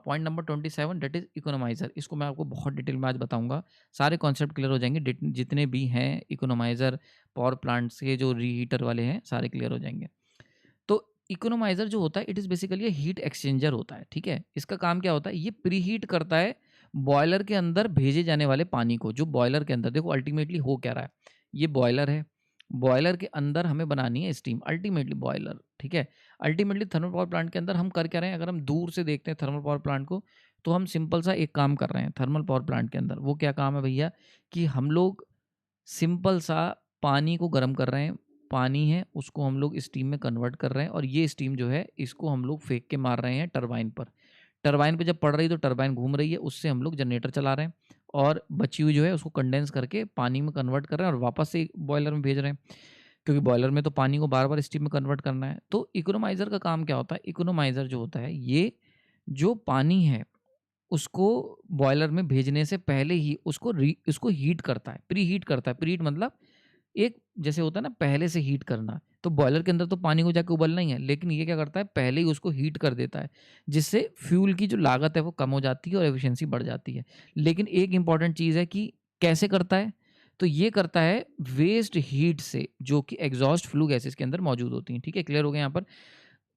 Point number 27 that is economiser. इसको मैं आपको बहुत डिटेल में आज बताऊंगा, सारे कॉन्सेप्ट क्लियर हो जाएंगे, जितने भी हैं इकोनोमाइजर, पावर प्लांट्स के जो रीहीटर वाले हैं सारे क्लियर हो जाएंगे। तो इकोनोमाइजर जो होता है इट इज़ बेसिकली ये हीट एक्सचेंजर होता है, ठीक है। इसका काम क्या होता है, ये प्री हीट करता है बॉयलर के अंदर भेजे जाने वाले पानी को। जो बॉयलर के अंदर, देखो अल्टीमेटली हो क्या रहा है, ये बॉयलर है, बॉयलर के अंदर हमें बनानी है स्टीम, अल्टीमेटली बॉयलर, ठीक है। अल्टीमेटली थर्मल पावर प्लांट के अंदर हम कर क्या रहे हैं, अगर हम दूर से देखते हैं थर्मल पावर प्लांट को, तो हम सिंपल सा एक काम कर रहे हैं थर्मल पावर प्लांट के अंदर। वो क्या काम है भैया, कि हम लोग सिंपल सा पानी को गर्म कर रहे हैं, पानी है उसको हम लोग स्टीम में कन्वर्ट कर रहे हैं, और ये स्टीम जो है इसको हम लोग फेंक के मार रहे हैं टरबाइन पर। टरबाइन पे जब पड़ रही है तो टरबाइन घूम रही है, उससे हम लोग जनरेटर चला रहे हैं, और बची हुई जो है उसको कंडेंस करके पानी में कन्वर्ट कर रहे हैं और वापस से बॉयलर में भेज रहे हैं, क्योंकि बॉयलर में तो पानी को बार बार स्टीम में कन्वर्ट करना है। तो इकोनोमाइज़र का काम क्या होता है, इकोनोमाइज़र जो होता है ये जो पानी है उसको बॉयलर में भेजने से पहले ही उसको हीट करता है, प्री हीट करता है। प्री हीट मतलब एक जैसे होता है ना पहले से हीट करना। तो बॉयलर के अंदर तो पानी को जाके उबलना ही है, लेकिन ये क्या करता है पहले ही उसको हीट कर देता है, जिससे फ्यूल की जो लागत है वो कम हो जाती है और एफिशिएंसी बढ़ जाती है। लेकिन एक इंपॉर्टेंट चीज़ है कि कैसे करता है, तो ये करता है वेस्ट हीट से, जो कि एग्जॉस्ट फ्लू गैसेस के अंदर मौजूद होती हैं, ठीक है। क्लियर हो गया यहाँ पर।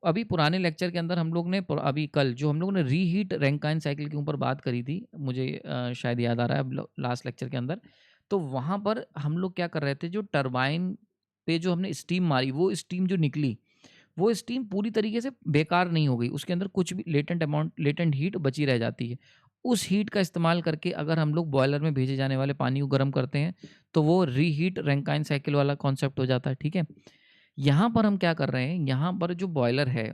अभी पुराने लेक्चर के अंदर हम लोग ने अभी कल जो हम लोग ने रीहीट रैंकाइन साइकिल के ऊपर बात करी थी, मुझे शायद याद आ रहा है अब लास्ट लेक्चर के अंदर। तो वहाँ पर हम लोग क्या कर रहे थे, जो टरबाइन पे जो हमने स्टीम मारी, वो स्टीम जो निकली, वो स्टीम पूरी तरीके से बेकार नहीं हो गई, उसके अंदर कुछ भी लेटेंट हीट बची रह जाती है। उस हीट का इस्तेमाल करके अगर हम लोग बॉयलर में भेजे जाने वाले पानी को गर्म करते हैं, तो वो रीहीट रैंकाइन साइकिल वाला कॉन्सेप्ट हो जाता है, ठीक है। यहाँ पर हम क्या कर रहे हैं, यहाँ पर जो बॉयलर है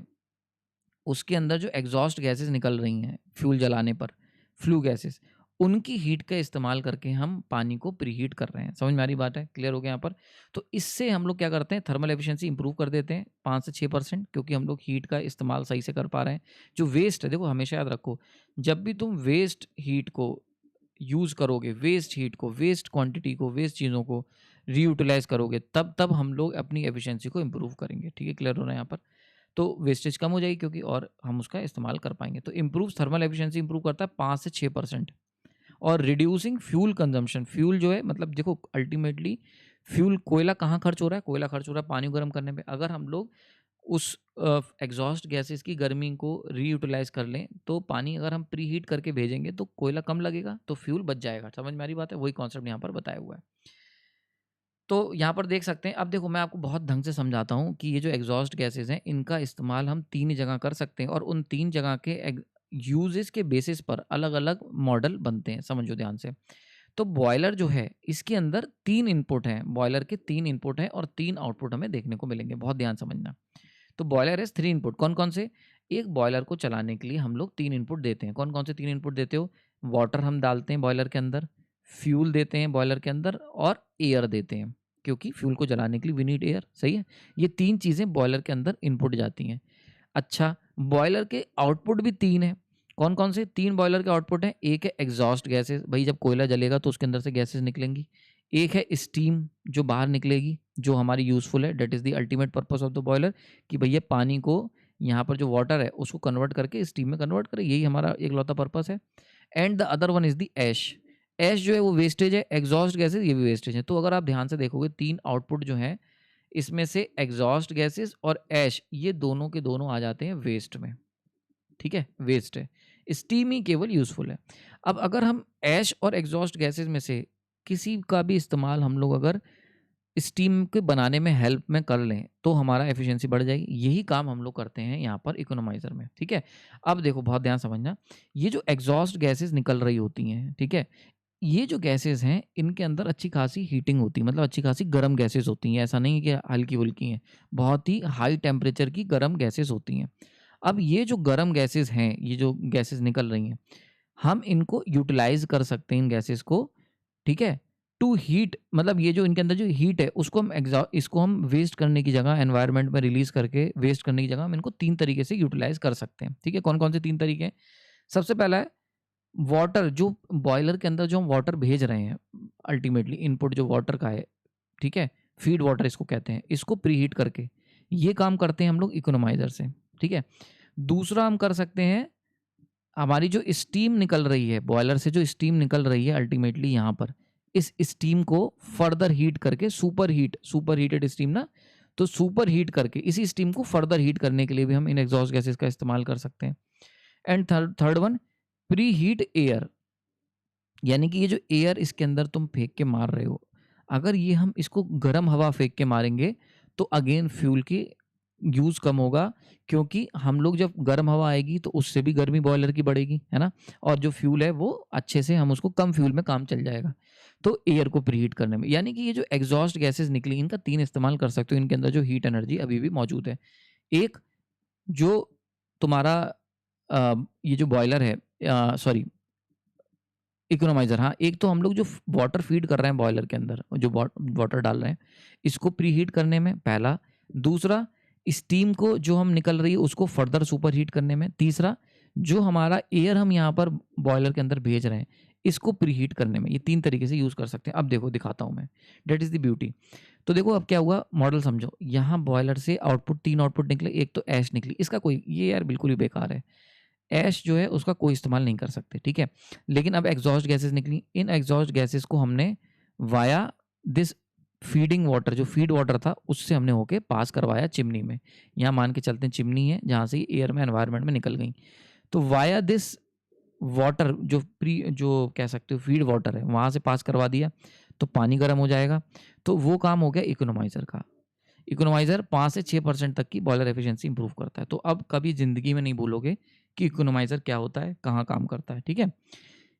उसके अंदर जो एग्जॉस्ट गैसेस निकल रही हैं फ्यूल जलाने पर, फ्लू गैसेस, उनकी हीट का इस्तेमाल करके हम पानी को प्रीहीट कर रहे हैं। समझ में आ रही बात है, क्लियर हो गया यहाँ पर। तो इससे हम लोग क्या करते हैं, थर्मल एफिशिएंसी इंप्रूव कर देते हैं 5 से 6%, क्योंकि हम लोग हीट का इस्तेमाल सही से कर पा रहे हैं। जो वेस्ट है, देखो हमेशा याद रखो, जब भी तुम वेस्ट हीट को यूज़ करोगे, वेस्ट हीट को, वेस्ट क्वांटिटी को, वेस्ट चीज़ों को रीयूटिलाइज करोगे, तब तब हम लोग अपनी एफिशिएंसी को इम्प्रूव करेंगे, ठीक है। क्लियर हो रहा है यहाँ पर। तो वेस्टेज कम हो जाएगी, क्योंकि और हम उसका इस्तेमाल कर पाएंगे। तो इम्प्रूव थर्मल एफिशिएंसी इंप्रूव करता है 5 से 6%। और रिड्यूसिंग फ्यूल कंजम्पशन, फ्यूल जो है मतलब देखो अल्टीमेटली फ्यूल, कोयला कहाँ खर्च हो रहा है, कोयला खर्च हो रहा है पानी गर्म करने पे। अगर हम लोग उस एग्जॉस्ट गैसेस की गर्मी को रीयूटिलाइज कर लें, तो पानी अगर हम प्री हीट करके भेजेंगे तो कोयला कम लगेगा, तो फ्यूल बच जाएगा। समझ में आ रही बात है, वही कॉन्सेप्ट यहाँ पर बताया हुआ है। तो यहाँ पर देख सकते हैं, अब देखो मैं आपको बहुत ढंग से समझाता हूँ कि ये जो एग्जॉस्ट गैसेस हैं इनका इस्तेमाल हम 3 जगह कर सकते हैं, और उन 3 जगह के यूजेस के बेसिस पर अलग अलग मॉडल बनते हैं। समझो ध्यान से। तो बॉयलर जो है इसके अंदर 3 इनपुट हैं, बॉयलर के 3 इनपुट हैं और 3 आउटपुट हमें देखने को मिलेंगे, बहुत ध्यान समझना। तो बॉयलर है 3 इनपुट, कौन कौन से, एक बॉयलर को चलाने के लिए हम लोग 3 इनपुट देते हैं। कौन कौन से 3 इनपुट देते हो, वाटर हम डालते हैं बॉयलर के अंदर, फ्यूल देते हैं बॉयलर के अंदर, और एयर देते हैं, क्योंकि फ्यूल को जलाने के लिए वी नीड एयर। सही है, ये 3 चीज़ें बॉयलर के अंदर इनपुट जाती हैं। अच्छा, बॉयलर के आउटपुट भी 3 हैं। कौन कौन से 3 बॉयलर के आउटपुट हैं, एक है एग्जॉस्ट गैसेस, भाई जब कोयला जलेगा तो उसके अंदर से गैसेस निकलेंगी। एक है स्टीम जो बाहर निकलेगी, जो हमारी यूजफुल है, that is the ultimate purpose of the boiler, कि भैया पानी को यहाँ पर जो वाटर है उसको कन्वर्ट करके स्टीम में कन्वर्ट करे, यही हमारा एकलौता पर्पस है। And the other one is the ash. Ash जो है वो वेस्टेज है, एग्जॉस्ट गैसेस ये भी वेस्टेज है। तो अगर आप ध्यान से देखोगे 3 आउटपुट जो हैं, इसमें से एग्जॉस्ट गैसेस और ऐश ये दोनों के दोनों आ जाते हैं वेस्ट में, ठीक है, वेस्ट है। स्टीम ही केवल यूजफुल है। अब अगर हम ऐश और एग्जॉस्ट गैसेस में से किसी का भी इस्तेमाल हम लोग अगर स्टीम के बनाने में हेल्प में कर लें, तो हमारा एफिशिएंसी बढ़ जाएगी। यही काम हम लोग करते हैं यहाँ पर इकोनोमाइजर में, ठीक है। अब देखो बहुत ध्यान समझना, ये जो एग्जॉस्ट गैसेस निकल रही होती हैं, ठीक है, ये जो गैसेस हैं इनके अंदर अच्छी खासी हीटिंग होती है, मतलब अच्छी खासी गर्म गैसेस होती हैं। ऐसा नहीं है कि हल्की फुल्की हैं, बहुत ही हाई टेम्परेचर की गर्म गैसेस होती हैं। अब ये जो गर्म गैसेस हैं, ये जो गैसेस निकल रही हैं, हम इनको यूटिलाइज कर सकते हैं इन गैसेस को, ठीक है, टू हीट। मतलब ये जो इनके अंदर जो हीट है उसको हम इसको हम वेस्ट करने की जगह, एनवायरनमेंट में रिलीज करके वेस्ट करने की जगह हम इनको 3 तरीके से यूटिलाइज कर सकते हैं, ठीक है। कौन कौन से 3 तरीके हैं, सबसे पहला है वाटर, जो बॉयलर के अंदर जो हम वाटर भेज रहे हैं, अल्टीमेटली इनपुट जो वाटर का है, ठीक है, फीड वाटर इसको कहते हैं, इसको प्रीहीट करके ये काम करते हैं हम लोग इकोनोमाइजर से, ठीक है। दूसरा हम कर सकते हैं हमारी जो स्टीम निकल रही है बॉयलर से, जो स्टीम निकल रही है अल्टीमेटली यहाँ पर, इस स्टीम को फर्दर हीट करके सुपर हीटेड स्टीम ना, तो सुपर हीट करके इसी स्टीम को फर्दर हीट करने के लिए भी हम इन एग्जॉस्ट गैसेस का इस्तेमाल कर सकते हैं। And third one, pre heat air, यानी कि ये जो एयर इसके अंदर तुम फेंक के मार रहे हो, अगर ये हम इसको गर्म हवा फेंक के मारेंगे तो अगेन फ्यूल की यूज़ कम होगा, क्योंकि हम लोग जब गर्म हवा आएगी तो उससे भी गर्मी बॉयलर की बढ़ेगी, है ना, और जो फ्यूल है वो अच्छे से हम उसको कम फ्यूल में काम चल जाएगा। तो एयर को प्रीहीट करने में, यानी कि ये जो एग्जॉस्ट गैसेस निकली इनका 3 इस्तेमाल कर सकते हो, इनके अंदर जो हीट एनर्जी अभी भी मौजूद है। एक, जो तुम्हारा ये जो बॉयलर है, सॉरी इकोनोमाइज़र, हाँ, एक तो हम लोग जो वाटर फीड कर रहे हैं बॉयलर के अंदर, जो वाटर डाल रहे हैं, इसको प्रीहीट करने में पहला। दूसरा, स्टीम को जो हम निकल रही है उसको फर्दर सुपर हीट करने में। तीसरा, जो हमारा एयर हम यहाँ पर बॉयलर के अंदर भेज रहे हैं, इसको प्रीहीट करने में। ये 3 तरीके से यूज़ कर सकते हैं। अब देखो दिखाता हूँ मैं, दैट इज़ द ब्यूटी। तो देखो अब क्या हुआ, मॉडल समझो। यहाँ बॉयलर से आउटपुट 3 आउटपुट निकले, एक तो ऐश निकली, इसका कोई, ये यार बिल्कुल ही बेकार है। ऐश जो है उसका कोई इस्तेमाल नहीं कर सकते, ठीक है। लेकिन अब एग्जॉस्ट गैसेस निकली, इन एग्जॉस्ट गैसेस को हमने वाया दिस फीडिंग वाटर, जो फीड वाटर था उससे हमने होके पास करवाया चिमनी में। यहाँ मान के चलते हैं चिमनी है जहाँ से एयर में एनवायरनमेंट में निकल गई। तो वाया दिस वाटर, जो कह सकते हो फीड वाटर है, वहाँ से पास करवा दिया तो पानी गर्म हो जाएगा। तो वो काम हो गया इकोनोमाइज़र का। इकोनोमाइज़र 5 से 6% तक की बॉयलर एफिशिएंसी इंप्रूव करता है। तो अब कभी ज़िंदगी में नहीं भूलोगे कि इकोनोमाइज़र क्या होता है, कहाँ काम करता है, ठीक है।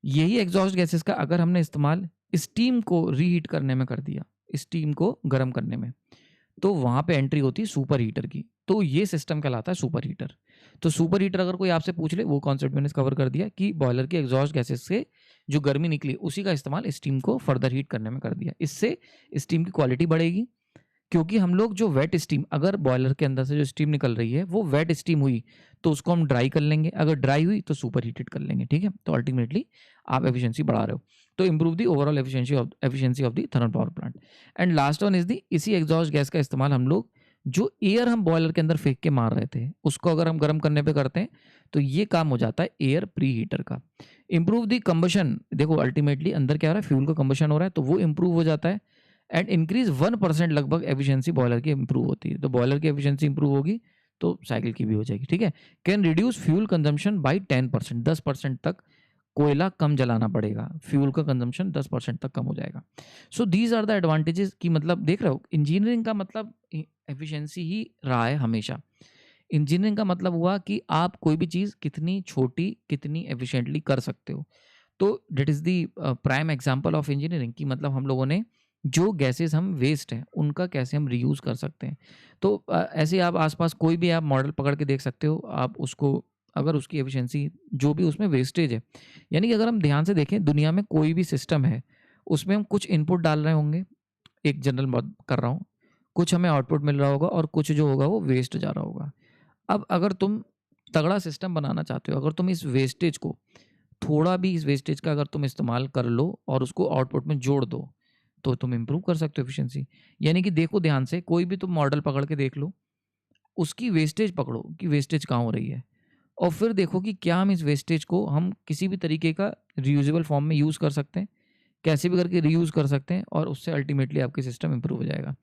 यही एग्जॉस्ट गैसेस का अगर हमने इस्तेमाल स्टीम को रीहीट करने में कर दिया, स्टीम को गर्म करने में, तो वहाँ पे एंट्री होती है सुपर हीटर की। तो ये सिस्टम कहलाता है सुपर हीटर। तो सुपर हीटर अगर कोई आपसे पूछ ले, वो कॉन्सेप्ट मैंने कवर कर दिया कि बॉयलर के एग्जॉस्ट गैसेस से जो गर्मी निकली उसी का इस्तेमाल स्टीम को फर्दर हीट करने में कर दिया। इससे स्टीम की क्वालिटी बढ़ेगी, क्योंकि हम लोग जो वेट स्टीम, अगर बॉयलर के अंदर से जो स्टीम निकल रही है वो वेट स्टीम हुई तो उसको हम ड्राई कर लेंगे, अगर ड्राई हुई तो सुपर हीटेड कर लेंगे, ठीक है। तो अल्टीमेटली आप एफिशिएंसी बढ़ा रहे हो, तो improve the overall efficiency of the thermal power plant. And last one is the, इसी एग्जॉस्ट गैस का इस्तेमाल हम लोग जो एयर हम बॉयलर के अंदर फेंक के मार रहे थे उसको अगर हम गर्म करने पे करते हैं तो ये काम हो जाता है एयर प्री हीटर का। इंप्रूव दी कंबशन, देखो अल्टीमेटली अंदर क्या हो रहा है, फ्यूल का कंबशन हो रहा है तो वो इंप्रूव हो जाता है। एंड इंक्रीज 1% लगभग एफिशिएंसी बॉयलर की इंप्रूव होती है। तो बॉयलर की एफिशिएंसी इंप्रूव होगी तो साइकिल की भी हो जाएगी, ठीक है। Can reduce fuel consumption by 10%, 10% तक कोयला कम जलाना पड़ेगा, फ्यूल का कंजम्पशन 10% तक कम हो जाएगा। So these are the advantages की, मतलब देख रहे हो इंजीनियरिंग का मतलब एफिशिएंसी ही रहा है हमेशा। इंजीनियरिंग का मतलब हुआ कि आप कोई भी चीज़ कितनी छोटी कितनी एफिशिएंटली कर सकते हो। तो that is the prime example of engineering की, मतलब हम लोगों ने जो गैसेस हम वेस्ट हैं उनका कैसे हम रीयूज़ कर सकते हैं। तो ऐसे आप आसपास कोई भी आप मॉडल पकड़ के देख सकते हो, आप उसको अगर उसकी एफिशिएंसी जो भी उसमें वेस्टेज है, यानी कि अगर हम ध्यान से देखें दुनिया में कोई भी सिस्टम है उसमें हम कुछ इनपुट डाल रहे होंगे, एक जनरल बात कर रहा हूँ, कुछ हमें आउटपुट मिल रहा होगा और कुछ जो होगा वो वेस्ट जा रहा होगा। अब अगर तुम तगड़ा सिस्टम बनाना चाहते हो, अगर तुम इस वेस्टेज को थोड़ा भी, इस वेस्टेज का अगर तुम इस्तेमाल कर लो और उसको आउटपुट में जोड़ दो तो तुम इंप्रूव कर सकते हो एफिशिएंसी। यानी कि देखो ध्यान से, कोई भी तुम मॉडल पकड़ के देख लो, उसकी वेस्टेज पकड़ो कि वेस्टेज कहाँ हो रही है, और फिर देखो कि क्या हम इस वेस्टेज को हम किसी भी तरीके का रीयूजेबल फॉर्म में यूज़ कर सकते हैं, कैसे भी करके रीयूज़ कर सकते हैं, और उससे अल्टीमेटली आपकी सिस्टम इंप्रूव हो जाएगा।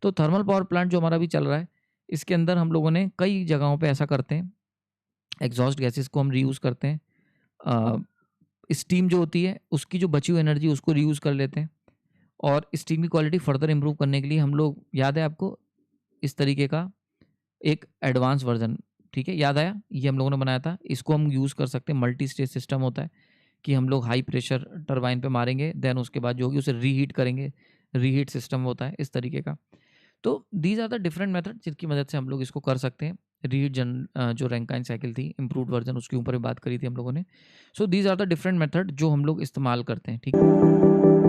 तो थर्मल पावर प्लांट जो हमारा भी चल रहा है, इसके अंदर हम लोगों ने कई जगहों पे ऐसा करते हैं, एग्जॉस्ट गैसेस को हम रीयूज़ करते हैं। स्टीम जो होती है उसकी जो बची हुई एनर्जी उसको रीयूज़ कर लेते हैं, और स्टीम की क्वालिटी फर्दर इंप्रूव करने के लिए हम लोग, याद है आपको इस तरीके का एक एडवांस वर्जन, ठीक है, याद आया, ये हम लोगों ने बनाया था, इसको हम यूज़ कर सकते हैं। मल्टी स्टेज सिस्टम होता है कि हम लोग हाई प्रेशर टरबाइन पे मारेंगे, देन उसके बाद जो होगी उसे रीहीट करेंगे, रीहीट सिस्टम होता है इस तरीके का। तो these are the different method जिनकी मदद से हम लोग इसको कर सकते हैं। रीहीट जो रैंकाइन साइकिल थी इम्प्रूव्ड वर्जन, उसके ऊपर भी बात करी थी हम लोगों ने। So these are the different method जो हम लोग इस्तेमाल करते हैं, ठीक है।